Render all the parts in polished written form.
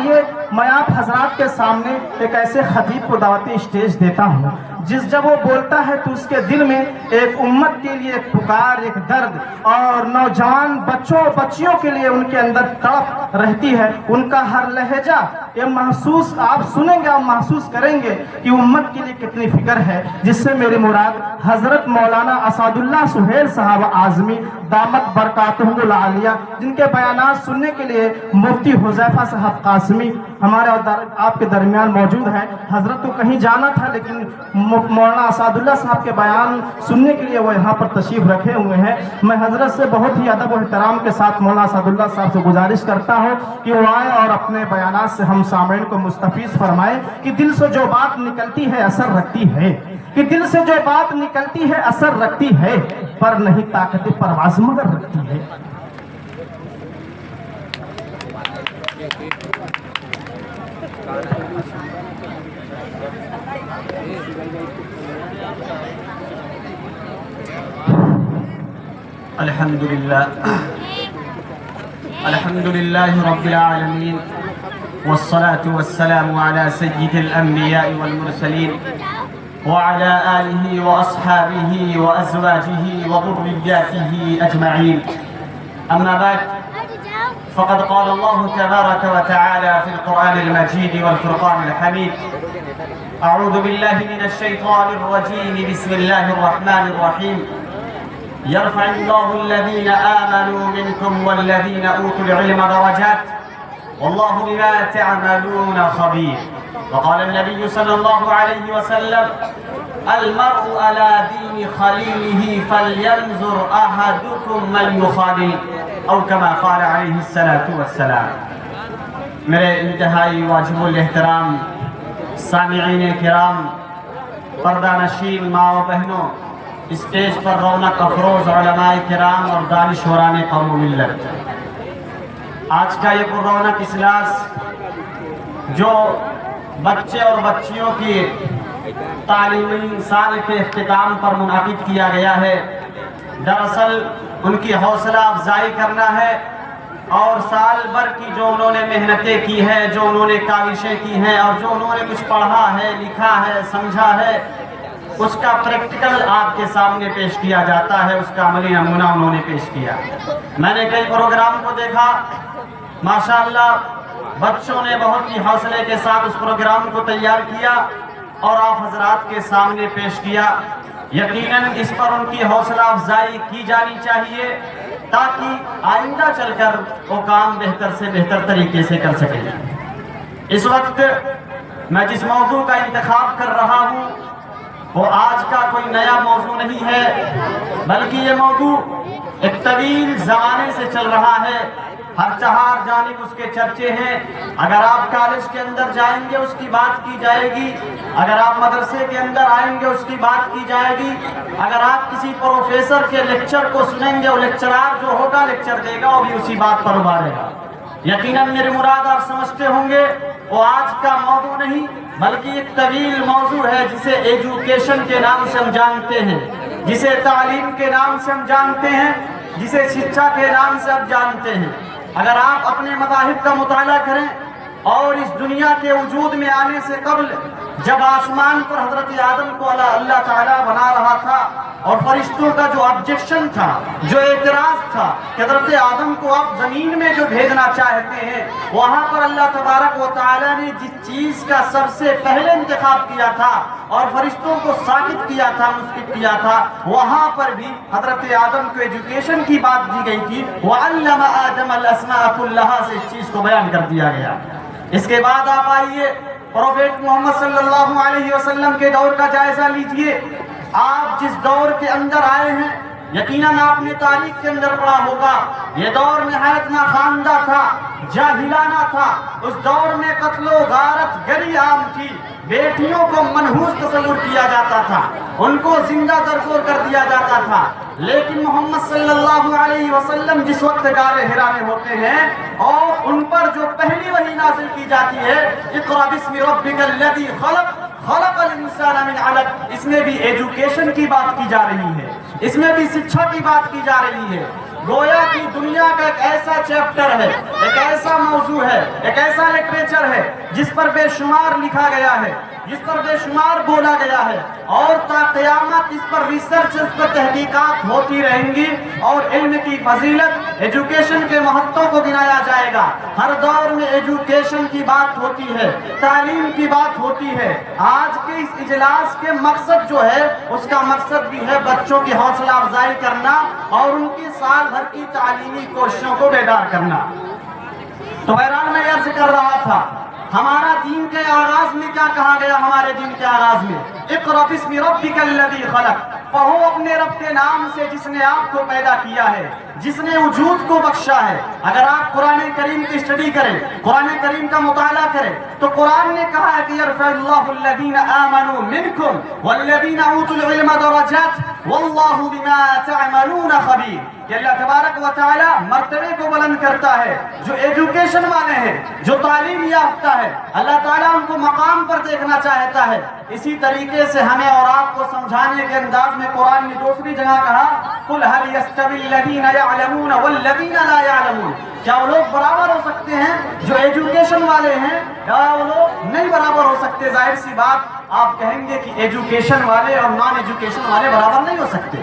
آئیے میں آپ حضرات کے سامنے ایک ایسے خطیب کو دعوتی اسٹیج دیتا ہوں جب وہ بولتا ہے تو اس کے دل میں ایک امت کے لیے ایک پکار، ایک درد، اور نوجوان بچیوں کے لیے ان کے اندر تڑپ رہتی ہے. ان کا ہر لہجہ یہ محسوس آپ سنیں گے اور محسوس کریں گے کہ امت کے لیے کتنی فکر ہے. جس سے میری مراد حضرت مولانا اسعد اللہ سہیل صاحب اعظمی دامت برکاتہم العالیہ، جن کے بیانات سننے کے لیے مفتی حذیفہ صاحب قاسمی ہمارے آپ کے درمیان موجود ہے. حضرت کو کہیں جانا تھا لیکن مولانا اسعد اللہ صاحب کے بیان سننے کے لیے وہ یہاں پر تشریف رکھے ہوئے ہیں. میں حضرت سے بہت ہی ادب و احترام کے ساتھ مولانا اسعد اللہ صاحب سے گزارش کرتا ہوں کہ وہ آئے اور اپنے بیانات سے ہم سامعین کو مستفیض فرمائے کہ دل سے جو بات نکلتی ہے اثر رکھتی ہے، کہ دل سے جو بات نکلتی ہے اثر رکھتی ہے، پر نہیں طاقت پرواز مگر رکھتی ہے. الحمد لله رب العالمين، والصلاة والسلام على سيد الأنبياء والمرسلين وعلى آله وأصحابه وأزواجه وذرياته أجمعين. أما بعد، فقد قال الله تبارك وتعالى في القرآن المجيد والفرقان الحميد: أعوذ بالله من الشيطان الرجيم، بسم الله الرحمن الرحيم. يرفع الله الذين آمنوا منكم والذين أوتوا العلم درجات والله بما تعملون خبير. وقال النبي صلى الله عليه وسلم: المرء على دين خليله فلينظر أحدكم من يخالل، أو كما قال عليه الصلاة والسلام. میرے انتہائی واجب الاحترام سامعین کرام، پردہ نشین ماں و بہنوں، اسٹیج پر رونق افروز علماء کرام اور دانشوران قوم و ملت، آج کا یہ پر رونق اجلاس جو بچے اور بچیوں کی تعلیمی سال کے اختتام پر منعقد کیا گیا ہے، دراصل ان کی حوصلہ افزائی کرنا ہے اور سال بھر کی جو انہوں نے محنتیں کی ہیں، جو انہوں نے کاوشیں کی ہیں اور جو انہوں نے کچھ پڑھا ہے، لکھا ہے، سمجھا ہے، اس کا پریکٹیکل آپ کے سامنے پیش کیا جاتا ہے، اس کا عملی نمونہ انہوں نے پیش کیا. میں نے کئی پروگرام کو دیکھا، ماشاءاللہ بچوں نے بہت ہی حوصلے کے ساتھ اس پروگرام کو تیار کیا اور آپ حضرات کے سامنے پیش کیا. یقیناً اس پر ان کی حوصلہ افزائی کی جانی چاہیے تاکہ آئندہ چل کر وہ کام بہتر سے بہتر طریقے سے کر سکیں. اس وقت میں جس موضوع کا انتخاب کر رہا ہوں وہ آج کا کوئی نیا موضوع نہیں ہے، بلکہ یہ موضوع ایک طویل زمانے سے چل رہا ہے، ہر چہار جانب اس کے چرچے ہیں. اگر آپ کالج کے اندر جائیں گے اس کی بات کی جائے گی، اگر آپ مدرسے کے اندر آئیں گے اس کی بات کی جائے گی، اگر آپ کسی پروفیسر کے لیکچر کو سنیں گے وہ لیکچرار جو ہوگا لیکچر دے گا وہ بھی اسی بات پر ابھارے گا. یقیناً میرے مراد آپ سمجھتے ہوں گے وہ آج کا موضوع نہیں بلکہ ایک طویل موضوع ہے جسے ایجوکیشن کے نام سے ہم جانتے ہیں، جسے تعلیم کے نام سے ہم جانتے ہیں، جسے شکشا کے نام سے ہم جانتے ہیں. اگر آپ اپنے مذاہب کا مطالعہ کریں اور اس دنیا کے وجود میں آنے سے قبل جب آسمان پر حضرت آدم کو اللہ تعالیٰ بنا رہا تھا اور فرشتوں کا جو آبجیکشن تھا، جو اعتراض تھا کہ حضرت آدم کو آپ زمین میں جو بھیجنا چاہتے ہیں، وہاں پر اللہ تبارک و تعالیٰ نے جس چیز کا سب سے پہلے انتخاب کیا تھا اور فرشتوں کو ساکت کیا تھا، مسکت کیا تھا، وہاں پر بھی حضرت آدم کو ایجوکیشن کی بات دی گئی تھی. وَعَلَّمَ آدَمَ الْأَسْمَاءَ كُلَّهَا سے اس چیز کو بیان کر دیا گیا. اس کے بعد آپ آئیے پروفیٹ محمد صلی اللہ علیہ وسلم کے دور کا جائزہ لیجئے. آپ جس دور کے اندر آئے ہیں یقیناً آپ نے تاریخ کے اندر پڑھا ہوگا، یہ دور نہایت ناخواندہ تھا، جاہلانہ تھا. اس دور میں قتل و غارت گری عام تھی، بیٹیوں کو منحوس تصور کیا جاتا تھا، ان کو زندہ درگور کر دیا جاتا تھا. لیکن محمد صلی اللہ علیہ وسلم جس وقت غار حرا میں ہوتے ہیں اور ان پر جو پہلی وحی نازل کی جاتی ہے، اقرأ باسم ربک الذی خلق خلق الانسان من علق، اس میں بھی ایجوکیشن کی بات کی جا رہی ہے، اس میں بھی شکشا کی بات کی جا رہی ہے. گویا کہ دنیا کا ایک ایسا چیپٹر ہے، ایک ایسا موضوع ہے، ایک ایسا لٹریچر ہے جس پر بے شمار لکھا گیا ہے، جس پر بے شمار بولا گیا ہے، اور تا قیامت اس پر ریسرچ، اس پر تحقیقات ہوتی رہیں گی، اور علم کی فضیلت، ایجوکیشن کے مہتوں کو گنایا جائے گا۔ ہر دور میں ایجوکیشن کی بات ہوتی ہے، تعلیم کی بات ہوتی ہے۔ آج کے اس اجلاس کے مقصد جو ہے، اس کا مقصد بھی ہے بچوں کی حوصلہ افزائی کرنا اور ان کی سال بھر کی تعلیمی کوششوں کو بیدار کرنا۔ تو بہرحال میں عرض کر رہا تھا، ہمارا دین کے آغاز میں کیا کہا گیا؟ ہمارے دین کے آغاز میں اقرأ باسم ربک الذی خلق، پڑھو اپنے رب کے نام سے جس نے آپ کو پیدا کیا ہے، جس نے وجود کو بخشا ہے۔ اگر آپ قرآن کریم کی اسٹڈی کریں، قرآن کریم کا مطالعہ کریں، تو قرآن نے کہا ہے کہ یرفع اللہ الذین آمنوا منکم والذین اوتوا العلم درجات واللہ بما تعملون خبیر، کہ اللہ تبارک و تعالی مرتبے کو بلند کرتا ہے جو ایجوکیشن والے ہیں، جو تعلیم یافتہ ہے، اللہ تعالیٰ ان کو مقام پر دیکھنا چاہتا ہے۔ اسی طریقے سے ہمیں اور آپ کو سمجھانے کے انداز میں قرآن نے دوسری جگہ کہا قُلْ هَلْ يَسْتَوِي الَّذِينَ يَعْلَمُونَ وَالَّذِينَ لَا يَعْلَمُونَ، کیا وہ لوگ برابر ہو سکتے ہیں جو ایجوکیشن والے ہیں؟ کیا وہ لوگ نہیں برابر ہو سکتے؟ ظاہر سی بات آپ کہیں گے کہ ایجوکیشن والے اور نان ایجوکیشن والے برابر نہیں ہو سکتے۔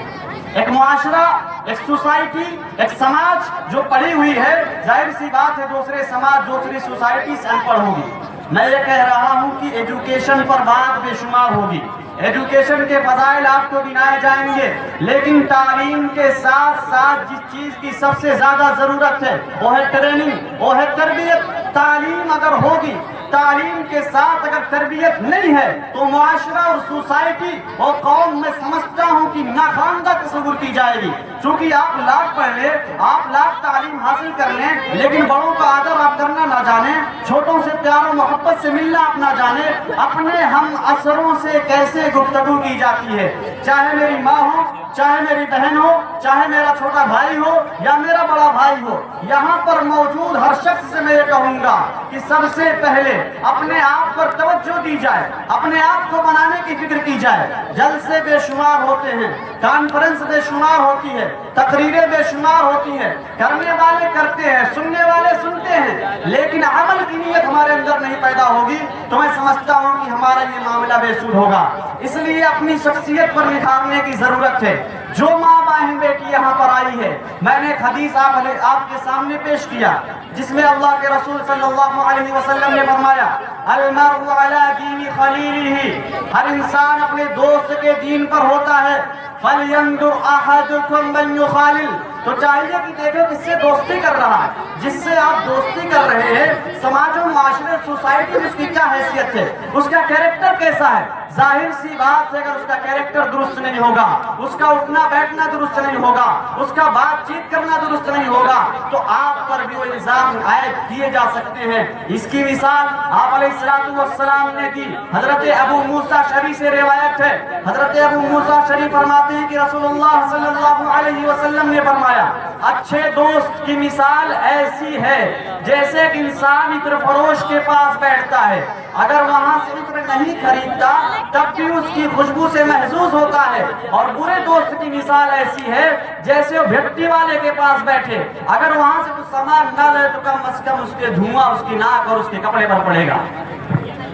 ایک معاشرہ، ایک سوسائٹی، ایک سماج جو پڑھی ہوئی ہے، ظاہر سی بات ہے دوسرے سماج، دوسری سوسائٹی سے ان پڑھ ہوگی۔ میں یہ کہہ رہا ہوں کہ ایجوکیشن پر بات بے شمار ہوگی، ایجوکیشن کے فضائل آپ کو گنائے جائیں گے، لیکن تعلیم کے ساتھ ساتھ جس چیز کی سب سے زیادہ ضرورت ہے وہ ہے ٹریننگ، وہ ہے تربیت۔ تعلیم اگر ہوگی، تعلیم کے ساتھ اگر تربیت نہیں ہے تو معاشرہ اور سوسائٹی اور قوم میں سمجھتا ہوں کہ ناخواندہ تصور کی جائے گی۔ چونکہ آپ لاکھ پڑھ لیں، آپ لاکھ تعلیم حاصل کر لیں، لیکن بڑوں کا آدر آپ کرنا نہ جانیں، چھوٹوں سے پیار و محبت سے ملنا آپ نہ جانیں، اپنے ہم اثروں سے کیسے گفتگو کی جاتی ہے، چاہے میری ماں ہو، چاہے میری بہن ہو، چاہے میرا چھوٹا بھائی ہو یا میرا بڑا بھائی ہو، یہاں پر موجود ہر شخص سے میں یہ کہوں گا کہ سب سے پہلے اپنے آپ پر توجہ دی جائے، اپنے آپ کو بنانے کی فکر کی جائے۔ جلسے بے شمار ہوتے ہیں، کانفرنس بے شمار ہوتی ہے، تقریریں بے شمار ہوتی ہیں، کرنے والے کرتے ہیں، سننے والے سنتے ہیں، لیکن عمل کی نیت ہمارے اندر نہیں پیدا ہوگی تو میں سمجھتا ہوں کہ ہمارا یہ معاملہ بے سود ہوگا۔ اس لیے اپنی شخصیت پر نکھارنے کی ضرورت ہے۔ جو ماں بہن بیٹی یہاں پر آئی ہے، میں نے ایک حدیث آپ کے سامنے پیش کیا جس میں اللہ کے رسول صلی اللہ علیہ وسلم نے فرمایا المرء علی دین خلیلہ، ہر انسان اپنے دوست کے دین پر ہوتا ہے۔ فَلْيَنْظُرْ أَحَدُكُمْ مَنْ يُخَالِلُ، تو چاہیے کہ دیکھو کس سے دوستی کر رہا ہے، جس سے آپ دوستی کر رہے ہیں سماج و معاشرے سوسائٹی میں اس کی کیا حیثیت ہے، اس کا کیریکٹر کیسا ہے۔ ظاہر سی بات ہے اگر اس کا کیریکٹر درست نہیں ہوگا، اس کا اٹھنا بیٹھنا درست نہیں ہوگا، اس کا بات چیت کرنا درست نہیں ہوگا تو آپ پر بھی وہ الزام عائد کیے جا سکتے ہیں۔ اس کی مثال آپ علیہ السلام نے دی۔ حضرت ابو موسیٰ شری سے روایت ہے، حضرت ابو موسیٰ شری فرماتے ہیں کہ رسول اللہ صلی اللہ علیہ وسلم نے فرمایا اچھے دوست کی مثال ایسی ہے جیسے کہ انسان عطر فروش کے پاس بیٹھتا ہے، اگر وہاں سے عطر نہیں خریدتا تب بھی اس کی خوشبو سے محظوظ ہوتا ہے، اور برے دوست کی مثال ایسی ہے جیسے وہ بھٹی والے کے پاس بیٹھے، اگر وہاں سے کچھ سامان نہ لے تو کم از کم اس کے دھواں اس کی ناک اور اس کے کپڑے پر پڑے گا۔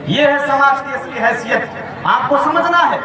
یہ ہے سماج کی اصلی حیثیت، آپ کو سمجھنا ہے۔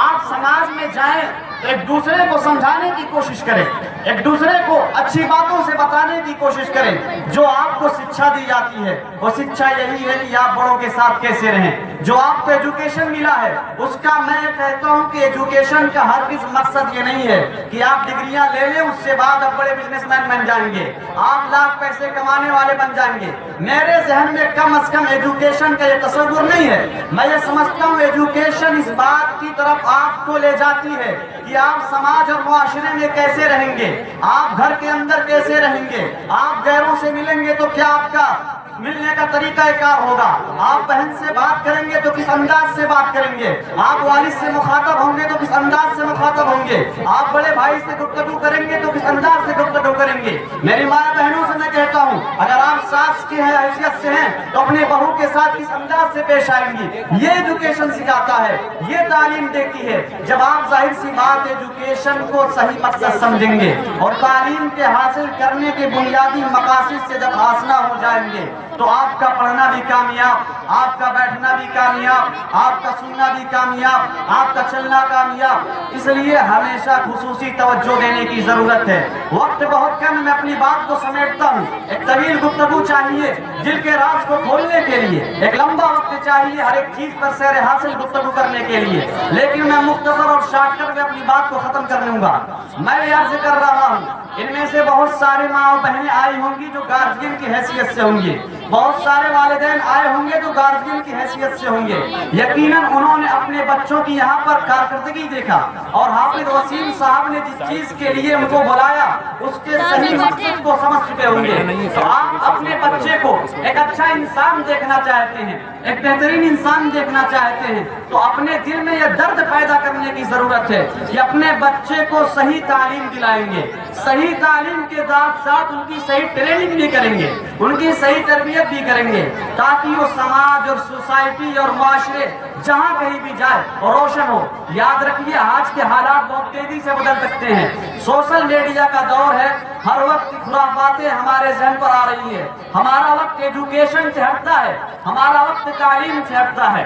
آپ سماج میں جائیں تو ایک دوسرے کو سمجھانے کی کوشش کریں، ایک دوسرے کو اچھی باتوں سے بتانے کی کوشش کریں۔ جو آپ کو شکشا دی جاتی ہے وہ شکشا یہی ہے کہ آپ بڑوں کے ساتھ کیسے رہیں۔ جو آپ کو ایجوکیشن ملا ہے اس کا میں کہتا ہوں کہ ایجوکیشن کا ہرگز مقصد یہ نہیں ہے کہ آپ ڈگریاں لے لیں اس سے بعد آپ بڑے بزنس مین بن جائیں گے، آپ لاکھ پیسے کمانے والے بن جائیں گے۔ میرے ذہن میں کم از کم ایجوکیشن کا یہ تصور نہیں ہے۔ میں یہ سمجھتا ہوں ایجوکیشن اس بات کی طرف آپ کو لے جاتی ہے کہ آپ سماج اور معاشرے میں کیسے رہیں گے، آپ گھر کے اندر کیسے رہیں گے، آپ غیروں سے ملیں گے تو کیا آپ کا ملنے کا طریقہ کار ہوگا، آپ بہن سے بات کریں گے تو کس انداز سے بات کریں گے، آپ والد سے مخاطب ہوں گے تو کس انداز سے مخاطب ہوں گے، آپ بڑے بھائی سے گفتگو کریں گے تو کس انداز سے گفتگو کریں گے۔ میری ماں بہنوں سے میں کہتا ہوں اگر آپ ساس کی حیثیت سے ہیں تو اپنے بہو کے ساتھ کس انداز سے پیش آئیں گی، یہ ایجوکیشن سکھاتا ہے، یہ تعلیم دیتی ہے۔ جب آپ ظاہر سی بات ایجوکیشن کو صحیح مقصد سمجھیں گے اور تعلیم کے حاصل کرنے کے بنیادی مقاصد سے جب حاصلہ ہو جائیں گے تو آپ کا پڑھنا بھی کامیاب، آپ کا بیٹھنا بھی کامیاب، آپ کا سننا بھی کامیاب، آپ کا چلنا کامیاب۔ اس لیے ہمیشہ خصوصی توجہ دینے کی ضرورت ہے۔ وقت بہت کم، میں اپنی بات کو سمیٹتا ہوں۔ ایک طویل گفتگو چاہیے دل کے راز کو کھولنے کے لیے، ایک لمبا وقت چاہیے ہر ایک چیز پر سیر حاصل گفتگو کرنے کے لیے، لیکن میں مختصر اور شارٹ کٹ میں اپنی بات کو ختم کر لوں گا۔ میں عرض کر رہا ہوں، ان میں سے بہت سارے ماں اور بہنیں آئی ہوں گی جو گارجین کی حیثیت سے ہوں گے، بہت سارے والدین آئے ہوں گے جو گارجین کی حیثیت سے ہوں گے۔ یقیناً انہوں نے اپنے بچوں کی یہاں پر کارکردگی دیکھا اور حافظ وسیم صاحب نے جس چیز کے لیے ان کو بلایا اس کے صحیح مقصد کو سمجھ چکے ہوں گے۔ تو آپ اپنے بچے کو ایک اچھا انسان دیکھنا چاہتے ہیں، ایک بہترین انسان دیکھنا چاہتے ہیں تو اپنے دل میں یہ درد پیدا کرنے کی ضرورت ہے کہ اپنے بچے کو صحیح تعلیم دلائیں گے، صحیح تعلیم کے ساتھ ساتھ ان کی صحیح ٹریننگ بھی کریں گے، ان کی صحیح تربیت بھی کریں گے تاکہ وہ سماج اور سوسائٹی اور معاشرے جہاں کہیں بھی جائے اور روشن ہو۔ یاد رکھیے آج کے حالات بہت تیزی سے بدل سکتے ہیں، سوشل میڈیا کا دور ہے، ہر وقت خرافاتیں ہمارے ذہن پر آ رہی ہیں، ہمارا وقت ایجوکیشن سے ہٹتا ہے، ہمارا وقت تعلیم سے ہٹتا ہے،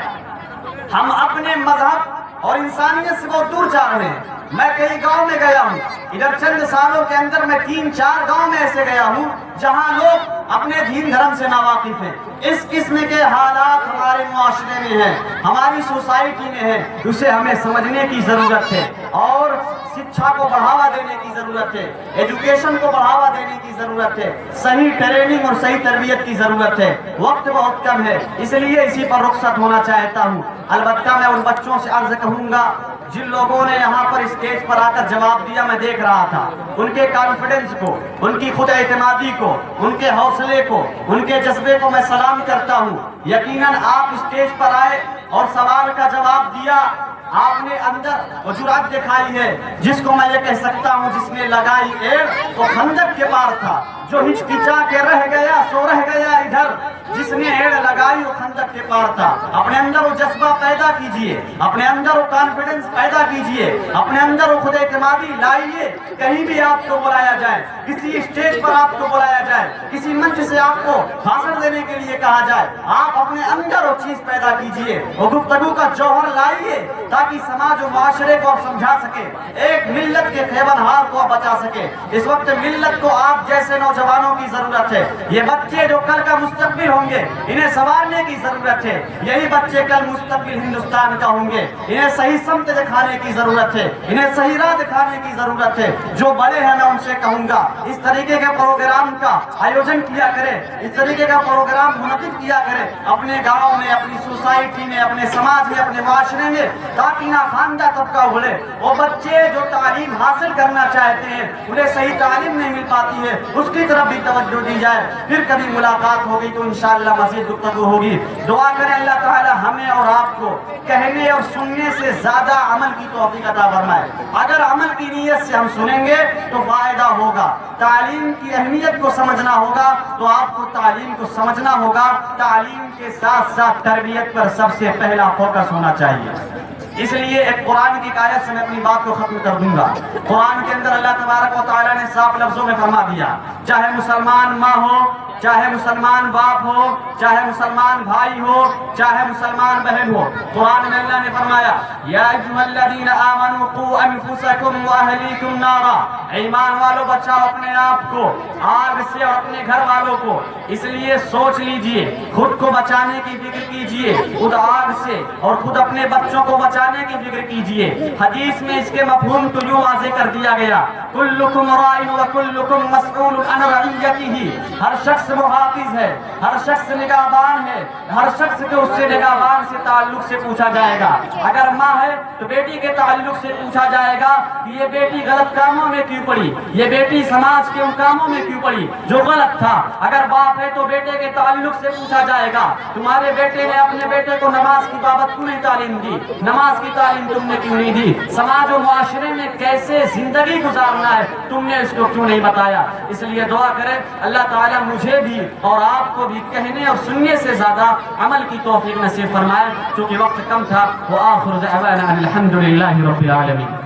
ہم اپنے مذہب اور انسانیت سے بہت دور جا رہے ہیں۔ میں کئی گاؤں میں گیا ہوں، ادھر چند سالوں کے اندر میں 3-4 گاؤں میں ایسے گیا ہوں جہاں لوگ اپنے دین دھرم سے ناواقف ہیں۔ اس قسم کے حالات ہمارے معاشرے میں ہیں، ہماری سوسائٹی میں ہیں، اسے ہمیں سمجھنے کی ضرورت ہے اور شکشا کو بڑھاوا دینے کی ضرورت ہے، ایجوکیشن کو بڑھاوا دینے کی ضرورت ہے، صحیح ٹریننگ اور صحیح تربیت کی ضرورت ہے۔ وقت بہت کم ہے، اس لیے اسی پر رخصت ہونا چاہتا ہوں۔ البتہ میں ان بچوں سے عرض کہوں گا جن لوگوں نے یہاں پر اسٹیج پر آ کر جواب دیا، میں دیکھ رہا تھا ان کے کانفیڈنس کو، ان کی خود اعتمادی کو، ان کے حوصلے کو، ان کے جذبے کو میں سلام کرتا ہوں۔ یقیناً آپ اسٹیج پر آئے اور سوال کا جواب دیا، آپ نے اندر وہ جرأت دکھائی ہے جس کو میں یہ کہہ سکتا ہوں جس نے لگائی ایڑ وہ خندق کے پار تھا، جو ہچکچا کے رہ گیا سو رہ گیا ادھر، جس نے ایڑ لگائی وہ خندق کے پار تھا۔ اپنے اندر وہ جذبہ پیدا کیجئے، اپنے اندر وہ کانفیڈنس پیدا کیجئے، اپنے اندر وہ خود اعتمادی لائیے۔ کہیں بھی آپ کو بلایا جائے، کسی اسٹیج پر آپ کو بلایا جائے، کسی منچ سے آپ کو بھاشن دینے کے لیے کہا جائے، آپ اپنے اندر وہ چیز پیدا کیجئے، وہ گفتگو کا جوہر لائیے تاکہ سماج و معاشرے کو آپ سمجھا سکے، ایک ملت کے خیبر ہار کو آپ بچا سکے۔ اس وقت ملت کو آپ جیسے نوجوانوں کی ضرورت ہے، یہ بچے جو کل کا مستقبل ہوں گے انہیں سنوارنے کی ضرورت ہے، یہی بچے کل مستقبل ہندوستان کا ہوں گے، انہیں صحیح سمت دکھانے کی ضرورت ہے، انہیں صحیح راہ دکھانے کی ضرورت ہے۔ جو بڑے ہیں میں ان سے کہوں گا اس طریقے کے پروگرام کا آیوجن کیا کرے، اس طریقے کا پروگرام منعقد کیا کرے اپنے گاؤں میں، اپنی سوسائٹی میں، اپنے سماج میں، اپنے معاشرے میں، تاکہ ناخواندہ طبقہ ابھرے۔ وہ بچے جو تعلیم حاصل کرنا چاہتے ہیں انہیں صحیح تعلیم نہیں مل پاتی ہے، اس کی طرف بھی توجہ دی جائے، پھر کبھی ملاقات ہوگی تو انشاءاللہ مزید گفتگو ہوگی۔ دعا کریں اللہ تعالی ہمیں اور آپ کو کہنے اور سننے سے زیادہ عمل کی توفیق عطا فرمائے۔ اگر عمل کی نیت سے ہم سنیں گے تو فائدہ ہوگا، تعلیم کی اہمیت کو سمجھنا ہوگا تو آپ کو تعلیم کو سمجھنا ہوگا، تعلیم کے ساتھ ساتھ تربیت پر سب سے پہلا فوکس ہونا چاہیے۔ اس لیے ایک قرآن کی آیت سے میں اپنی بات کو ختم کر دوں گا۔ قرآن کے اندر اللہ تبارک و تعالیٰ نے صاف لفظوں میں فرما دیا، چاہے مسلمان ماں ہو، چاہے مسلمان باپ ہو، چاہے مسلمان بھائی ہو، چاہے مسلمان بہن ہو، قرآن میں اللہ نے فرمایا یا ایھا الذین آمنوا قوا انفسکم واہلیکم نارا، ایمان والو بچاؤ اپنے آپ کو آگ سے اور اپنے گھر والوں کو۔ اس لیے سوچ لیجئے، خود کو بچانے کی فکر کیجئے، خود آگ سے اور خود اپنے بچوں کو بچانے کی فکر کیجئے۔ حدیث میں اس کے مفہوم کو یوں واضح کر دیا گیا، کلکم راع وکلکم مسئول عن رعیتہ، ہر شخص محافظ ہے، ہر شخص نگہبان ہے، ہر شخص کے اس سے نگہبان سے تعلق سے پوچھا جائے گا۔ اگر ماں ہے تو بیٹی کے تعلق سے پوچھا جائے گا کہ یہ بیٹی غلط کاموں میں کیوں پڑی، یہ بیٹی سماج کے ان کاموں میں کیوں پڑی جو غلط تھا۔ اگر باپ ہے تو بیٹے کے تعلق سے پوچھا جائے گا تمہارے بیٹے نے اپنے بیٹے کو نماز کی بابت کیوں نہیں تعلیم دی، نماز نماز کی تعلیم تم نے کیوں نہیں دی؟ سماج و معاشرے میں کیسے زندگی گزارنا ہے تم نے اس کو کیوں نہیں بتایا؟ اس لیے دعا کریں اللہ تعالیٰ مجھے بھی اور آپ کو بھی کہنے اور سننے سے زیادہ عمل کی توفیق نصیب فرمائے. چونکہ وقت کم تھا. وآخر دعوانا ان الحمد للہ رب العالمین.